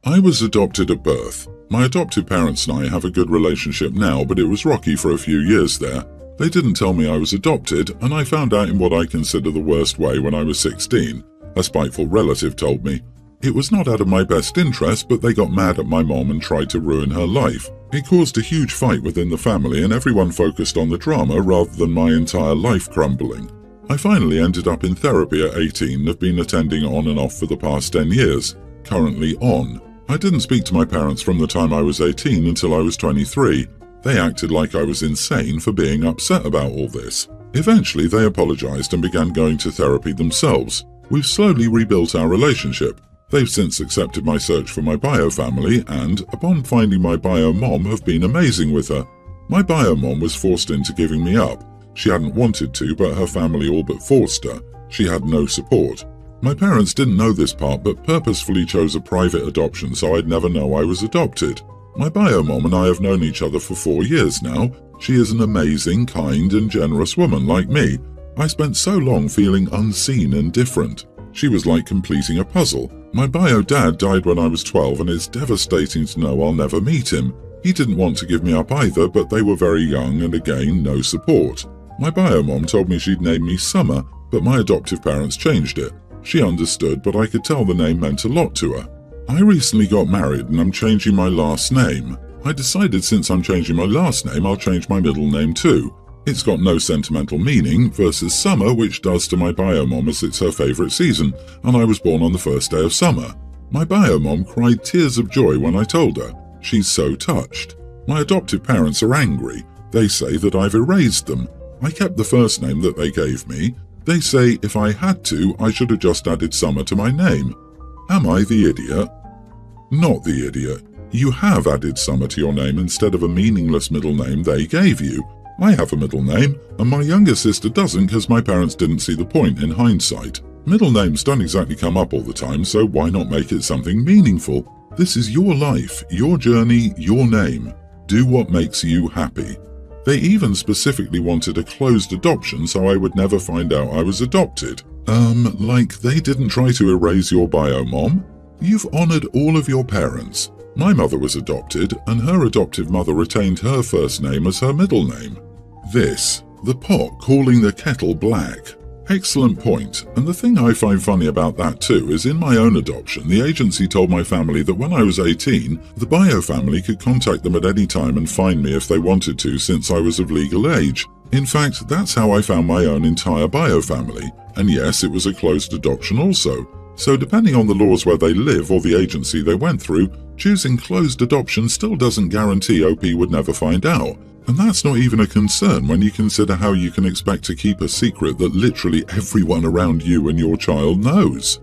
I was adopted at birth. My adoptive parents and I have a good relationship now, but it was rocky for a few years there. They didn't tell me I was adopted, and I found out in what I consider the worst way when I was 16. A spiteful relative told me. It was not out of my best interest, but they got mad at my mom and tried to ruin her life. It caused a huge fight within the family, and everyone focused on the drama rather than my entire life crumbling. I finally ended up in therapy at 18 and have been attending on and off for the past 10 years. Currently on. I didn't speak to my parents from the time I was 18 until I was 23. They acted like I was insane for being upset about all this. Eventually, they apologized and began going to therapy themselves. We've slowly rebuilt our relationship. They've since accepted my search for my bio family and, upon finding my bio mom, have been amazing with her. My bio mom was forced into giving me up. She hadn't wanted to, but her family all but forced her. She had no support. My parents didn't know this part, but purposefully chose a private adoption so I'd never know I was adopted. My bio mom and I have known each other for 4 years now. She is an amazing, kind and generous woman like me. I spent so long feeling unseen and different. She was like completing a puzzle. My bio dad died when I was 12 and it's devastating to know I'll never meet him. He didn't want to give me up either, but they were very young and again, no support. My bio mom told me she'd name me Summer, but my adoptive parents changed it. She understood, but I could tell the name meant a lot to her. I recently got married and I'm changing my last name. I decided since I'm changing my last name, I'll change my middle name too. It's got no sentimental meaning versus summer, which does to my bio mom as it's her favourite season, and I was born on the first day of summer. My bio mom cried tears of joy when I told her. She's so touched. My adoptive parents are angry. They say that I've erased them. I kept the first name that they gave me. They say if I had to, I should have just added Summer to my name. Am I the idiot? Not the idiot. You have added Summer to your name instead of a meaningless middle name they gave you. I have a middle name, and my younger sister doesn't because my parents didn't see the point in hindsight. Middle names don't exactly come up all the time, so why not make it something meaningful? This is your life, your journey, your name. Do what makes you happy. They even specifically wanted a closed adoption so I would never find out I was adopted. Like they didn't try to erase your bio mom? You've honored all of your parents. My mother was adopted, and her adoptive mother retained her first name as her middle name. The pot calling the kettle black. Excellent point, and the thing I find funny about that too is in my own adoption, the agency told my family that when I was 18, the bio family could contact them at any time and find me if they wanted to since I was of legal age. In fact, that's how I found my own entire bio family, and yes, it was a closed adoption also. So depending on the laws where they live or the agency they went through, choosing closed adoption still doesn't guarantee OP would never find out. And that's not even a concern when you consider how you can expect to keep a secret that literally everyone around you and your child knows.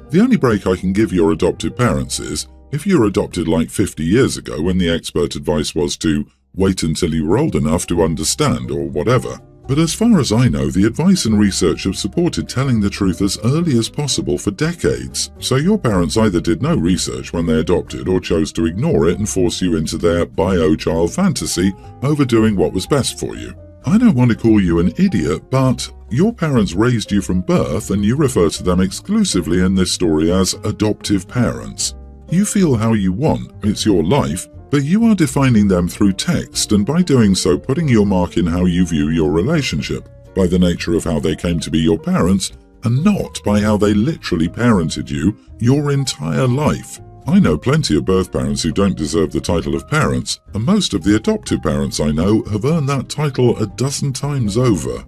The only break I can give your adoptive parents is, if you were adopted like 50 years ago when the expert advice was to wait until you were old enough to understand or whatever. But as far as I know, the advice and research have supported telling the truth as early as possible for decades. So your parents either did no research when they adopted or chose to ignore it and force you into their bio-child fantasy, overdoing what was best for you. I don't want to call you an idiot, but your parents raised you from birth and you refer to them exclusively in this story as adoptive parents. You feel how you want, it's your life, but you are defining them through text and by doing so putting your mark in how you view your relationship, by the nature of how they came to be your parents and not by how they literally parented you your entire life. I know plenty of birth parents who don't deserve the title of parents, and most of the adoptive parents I know have earned that title a dozen times over.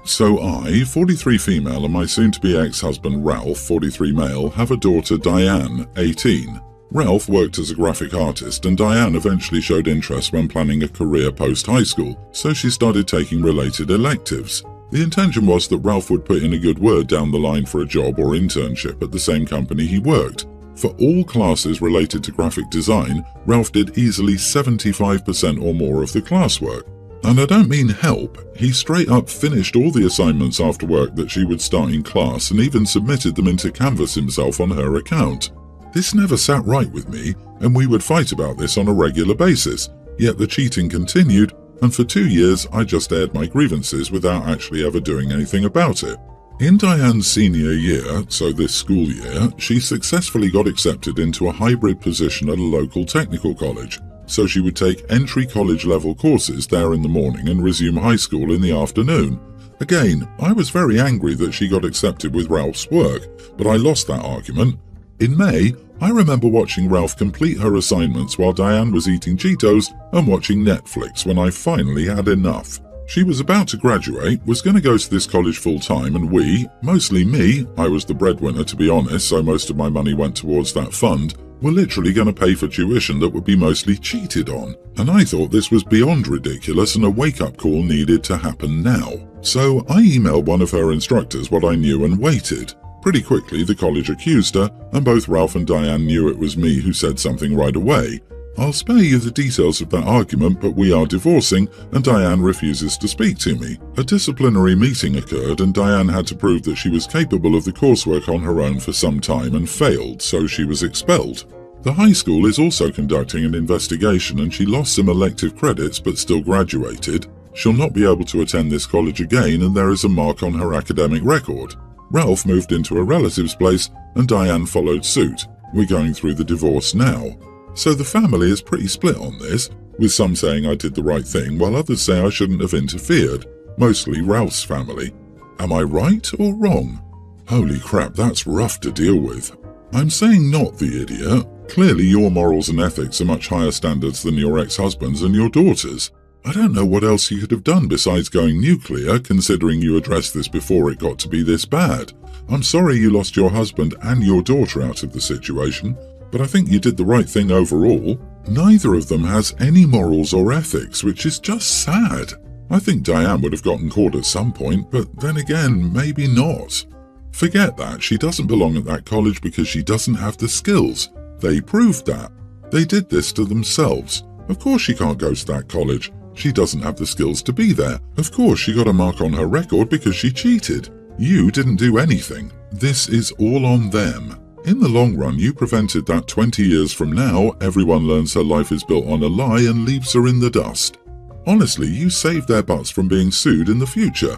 So I, 43 female, and my soon-to-be ex-husband Ralph, 43 male, have a daughter Diane, 18. Ralph worked as a graphic artist and Diane eventually showed interest when planning a career post-high school, so she started taking related electives. The intention was that Ralph would put in a good word down the line for a job or internship at the same company he worked. For all classes related to graphic design, Ralph did easily 75% or more of the classwork. And I don't mean help, he straight up finished all the assignments after work that she would start in class and even submitted them into Canvas himself on her account. This never sat right with me, and we would fight about this on a regular basis, yet the cheating continued, and for 2 years I just aired my grievances without actually ever doing anything about it. In Diane's senior year, so this school year, she successfully got accepted into a hybrid position at a local technical college, so she would take entry college-level courses there in the morning and resume high school in the afternoon. Again, I was very angry that she got accepted with Ralph's work, but I lost that argument. In May, I remember watching Ralph complete her assignments while Diane was eating Cheetos and watching Netflix when I finally had enough. She was about to graduate, was going to go to this college full-time, and we, mostly me, I was the breadwinner to be honest, so most of my money went towards that fund, were literally going to pay for tuition that would be mostly cheated on. And I thought this was beyond ridiculous and a wake-up call needed to happen now. So I emailed one of her instructors what I knew and waited. Pretty quickly the college accused her, and both Ralph and Diane knew it was me who said something right away. I'll spare you the details of that argument, but we are divorcing and Diane refuses to speak to me. A disciplinary meeting occurred and Diane had to prove that she was capable of the coursework on her own for some time and failed, so she was expelled. The high school is also conducting an investigation and she lost some elective credits but still graduated. She'll not be able to attend this college again and there is a mark on her academic record. Ralph moved into a relative's place and Diane followed suit. We're going through the divorce now. So the family is pretty split on this, with some saying I did the right thing while others say I shouldn't have interfered, mostly Ralph's family. Am I right or wrong? Holy crap, that's rough to deal with. I'm saying not the idiot. Clearly your morals and ethics are much higher standards than your ex-husband's and your daughter's. I don't know what else you could have done besides going nuclear, considering you addressed this before it got to be this bad. I'm sorry you lost your husband and your daughter out of the situation, but I think you did the right thing overall. Neither of them has any morals or ethics, which is just sad. I think Diane would have gotten caught at some point, but then again, maybe not. Forget that, she doesn't belong at that college because she doesn't have the skills. They proved that. They did this to themselves. Of course she can't go to that college. She doesn't have the skills to be there. Of course she got a mark on her record because she cheated. You didn't do anything. This is all on them. In the long run, you prevented that 20 years from now, everyone learns her life is built on a lie and leaves her in the dust. Honestly, you saved their butts from being sued in the future.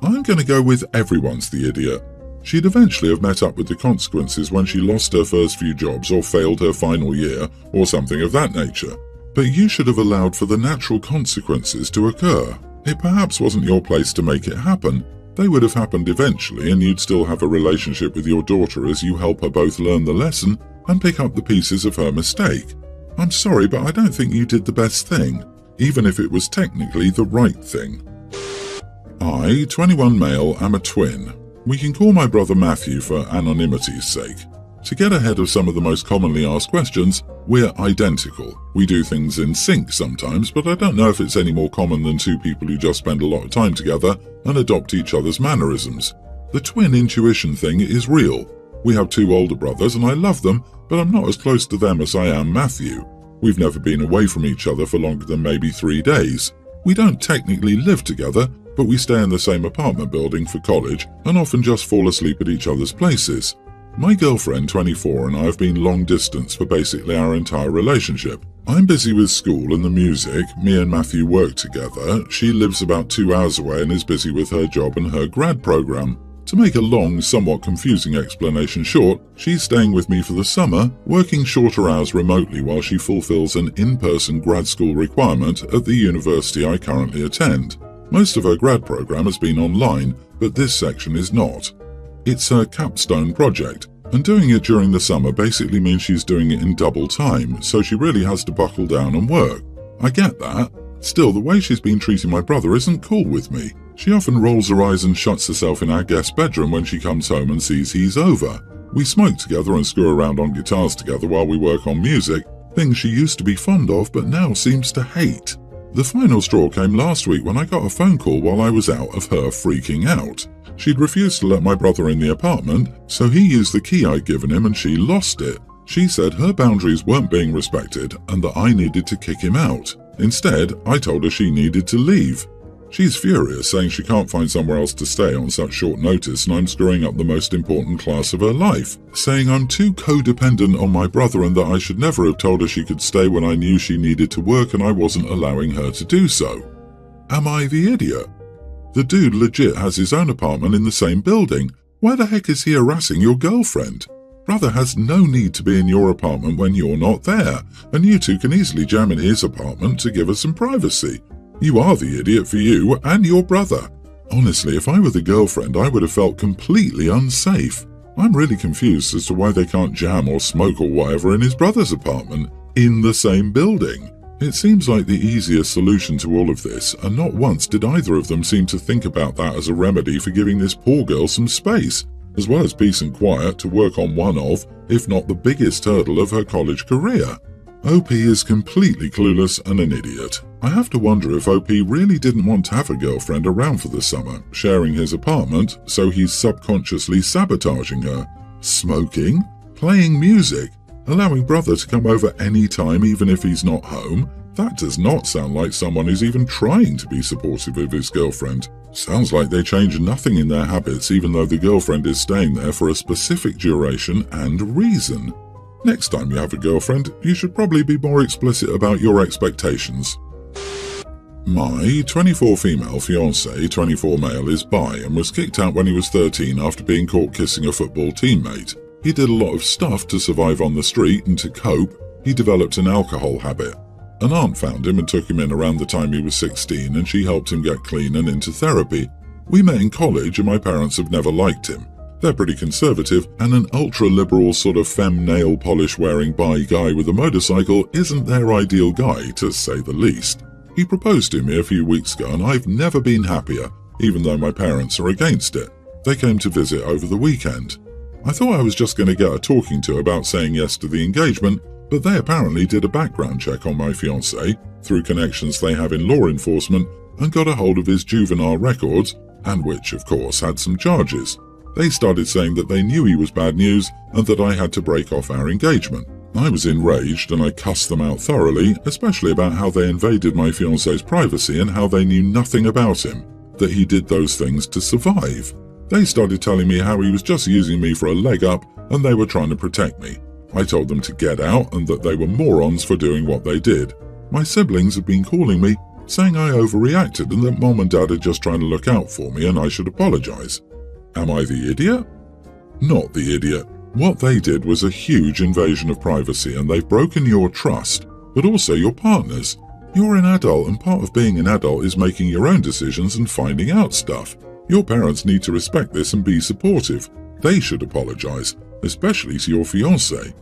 I'm going to go with everyone's the idiot. She'd eventually have met up with the consequences when she lost her first few jobs or failed her final year or something of that nature. But you should have allowed for the natural consequences to occur. It perhaps wasn't your place to make it happen. They would have happened eventually and you'd still have a relationship with your daughter as you help her both learn the lesson and pick up the pieces of her mistake. I'm sorry, but I don't think you did the best thing, even if it was technically the right thing. I, 21 male, am a twin. We can call my brother Matthew for anonymity's sake. To get ahead of some of the most commonly asked questions, we're identical. We do things in sync sometimes, but I don't know if it's any more common than two people who just spend a lot of time together and adopt each other's mannerisms. The twin intuition thing is real. We have two older brothers and I love them, but I'm not as close to them as I am Matthew. We've never been away from each other for longer than maybe 3 days. We don't technically live together, but we stay in the same apartment building for college and often just fall asleep at each other's places. My girlfriend, 24, and I have been long distance for basically our entire relationship. I'm busy with school and the music, me and Matthew work together, she lives about 2 hours away and is busy with her job and her grad program. To make a long, somewhat confusing explanation short, she's staying with me for the summer, working shorter hours remotely while she fulfills an in-person grad school requirement at the university I currently attend. Most of her grad program has been online, but this section is not. It's her capstone project, and doing it during the summer basically means she's doing it in double time, so she really has to buckle down and work. I get that. Still, the way she's been treating my brother isn't cool with me. She often rolls her eyes and shuts herself in our guest bedroom when she comes home and sees he's over. We smoke together and screw around on guitars together while we work on music, things she used to be fond of but now seems to hate. The final straw came last week when I got a phone call while I was out of her freaking out. She'd refused to let my brother in the apartment, so he used the key I'd given him and she lost it. She said her boundaries weren't being respected and that I needed to kick him out. Instead, I told her she needed to leave. She's furious, saying she can't find somewhere else to stay on such short notice and I'm screwing up the most important class of her life, saying I'm too codependent on my brother and that I should never have told her she could stay when I knew she needed to work and I wasn't allowing her to do so. Am I the idiot? The dude legit has his own apartment in the same building. Why the heck is he harassing your girlfriend? Brother has no need to be in your apartment when you're not there, and you two can easily jam in his apartment to give us some privacy. You are the idiot for you and your brother. Honestly, if I were the girlfriend, I would have felt completely unsafe. I'm really confused as to why they can't jam or smoke or whatever in his brother's apartment, in the same building. It seems like the easiest solution to all of this, and not once did either of them seem to think about that as a remedy for giving this poor girl some space, as well as peace and quiet to work on one of, if not the biggest hurdle of her college career. OP is completely clueless and an idiot. I have to wonder if OP really didn't want to have a girlfriend around for the summer, sharing his apartment, so he's subconsciously sabotaging her. Smoking, playing music, allowing brother to come over any time even if he's not home. That does not sound like someone who's even trying to be supportive of his girlfriend. Sounds like they change nothing in their habits even though the girlfriend is staying there for a specific duration and reason. Next time you have a girlfriend, you should probably be more explicit about your expectations. My 24 female fiancé, 24 male, is bi and was kicked out when he was 13 after being caught kissing a football teammate. He did a lot of stuff to survive on the street, and to cope, he developed an alcohol habit. An aunt found him and took him in around the time he was 16, and she helped him get clean and into therapy. We met in college and my parents have never liked him. They're pretty conservative, and an ultra-liberal sort of femme nail polish wearing bi guy with a motorcycle isn't their ideal guy, to say the least. He proposed to me a few weeks ago and I've never been happier, even though my parents are against it. They came to visit over the weekend. I thought I was just going to get a talking to about saying yes to the engagement, but they apparently did a background check on my fiancé through connections they have in law enforcement and got a hold of his juvenile records, and which, of course, had some charges. They started saying that they knew he was bad news and that I had to break off our engagement. I was enraged and I cussed them out thoroughly, especially about how they invaded my fiancé's privacy and how they knew nothing about him, that he did those things to survive. They started telling me how he was just using me for a leg up and they were trying to protect me. I told them to get out and that they were morons for doing what they did. My siblings have been calling me, saying I overreacted and that mom and dad are just trying to look out for me and I should apologize. Am I the idiot? Not the idiot. What they did was a huge invasion of privacy and they've broken your trust, but also your partner's. You're an adult and part of being an adult is making your own decisions and finding out stuff. Your parents need to respect this and be supportive. They should apologize, especially to your fiancé.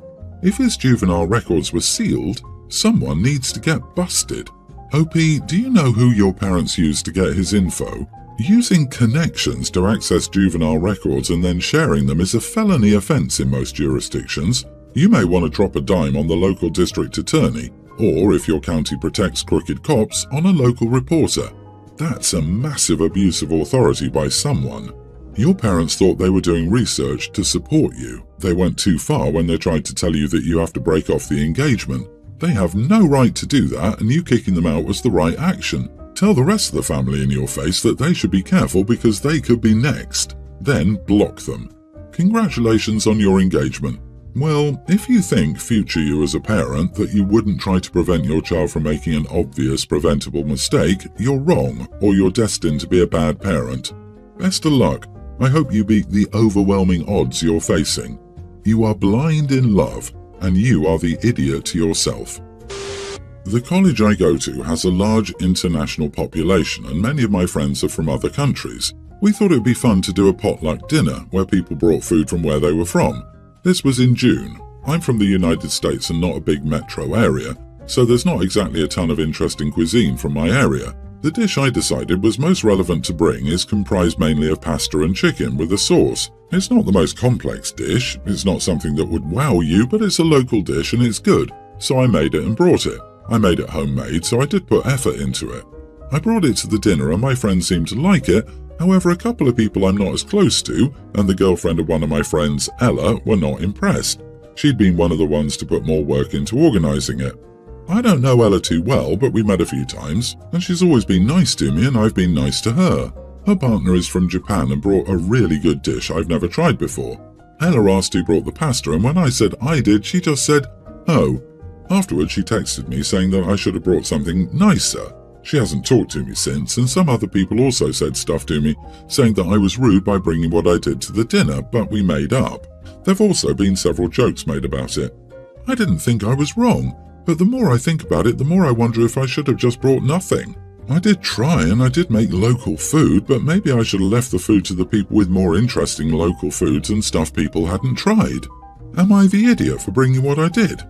If his juvenile records were sealed, someone needs to get busted. OP, do you know who your parents used to get his info? Using connections to access juvenile records and then sharing them is a felony offense in most jurisdictions. You may want to drop a dime on the local district attorney, or if your county protects crooked cops, on a local reporter. That's a massive abuse of authority by someone. Your parents thought they were doing research to support you. They went too far when they tried to tell you that you have to break off the engagement. They have no right to do that, and you kicking them out was the right action. Tell the rest of the family in your face that they should be careful because they could be next. Then block them. Congratulations on your engagement. Well, if you think, future you as a parent, that you wouldn't try to prevent your child from making an obvious preventable mistake, you're wrong, or you're destined to be a bad parent. Best of luck. I hope you beat the overwhelming odds you're facing. You are blind in love, and you are the idiot to yourself. The college I go to has a large international population and many of my friends are from other countries. We thought it would be fun to do a potluck dinner where people brought food from where they were from. This was in June. I'm from the United States and not a big metro area, so there's not exactly a ton of interesting cuisine from my area. The dish I decided was most relevant to bring is comprised mainly of pasta and chicken with a sauce. It's not the most complex dish, it's not something that would wow you, but it's a local dish and it's good, so I made it and brought it. I made it homemade, so I did put effort into it. I brought it to the dinner and my friends seemed to like it. However, a couple of people I'm not as close to, and the girlfriend of one of my friends, Ella, were not impressed. She'd been one of the ones to put more work into organising it. I don't know Ella too well, but we met a few times, and she's always been nice to me and I've been nice to her. Her partner is from Japan and brought a really good dish I've never tried before. Ella asked who brought the pasta, and when I said I did, she just said, "Oh." Afterwards, she texted me saying that I should have brought something nicer. She hasn't talked to me since, and some other people also said stuff to me, saying that I was rude by bringing what I did to the dinner, but we made up. There've also been several jokes made about it. I didn't think I was wrong, but the more I think about it, the more I wonder if I should have just brought nothing. I did try and I did make local food, but maybe I should have left the food to the people with more interesting local foods and stuff people hadn't tried. Am I the idiot for bringing what I did?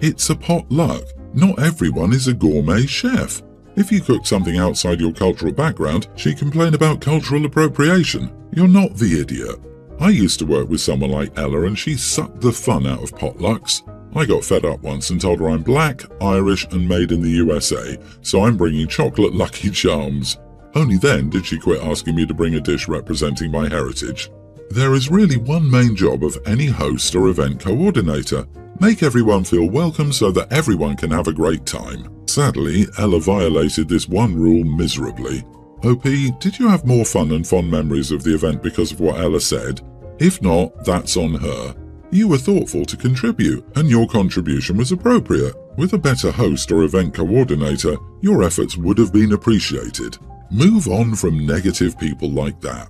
It's a potluck. Not everyone is a gourmet chef. If you cook something outside your cultural background, she complain about cultural appropriation. You're not the idiot. I used to work with someone like Ella and she sucked the fun out of potlucks. I got fed up once and told her I'm black, Irish and made in the USA, so I'm bringing chocolate Lucky Charms. Only then did she quit asking me to bring a dish representing my heritage. There is really one main job of any host or event coordinator. Make everyone feel welcome so that everyone can have a great time. Sadly, Ella violated this one rule miserably. OP, did you have more fun and fond memories of the event because of what Ella said? If not, that's on her. You were thoughtful to contribute, and your contribution was appropriate. With a better host or event coordinator, your efforts would have been appreciated. Move on from negative people like that.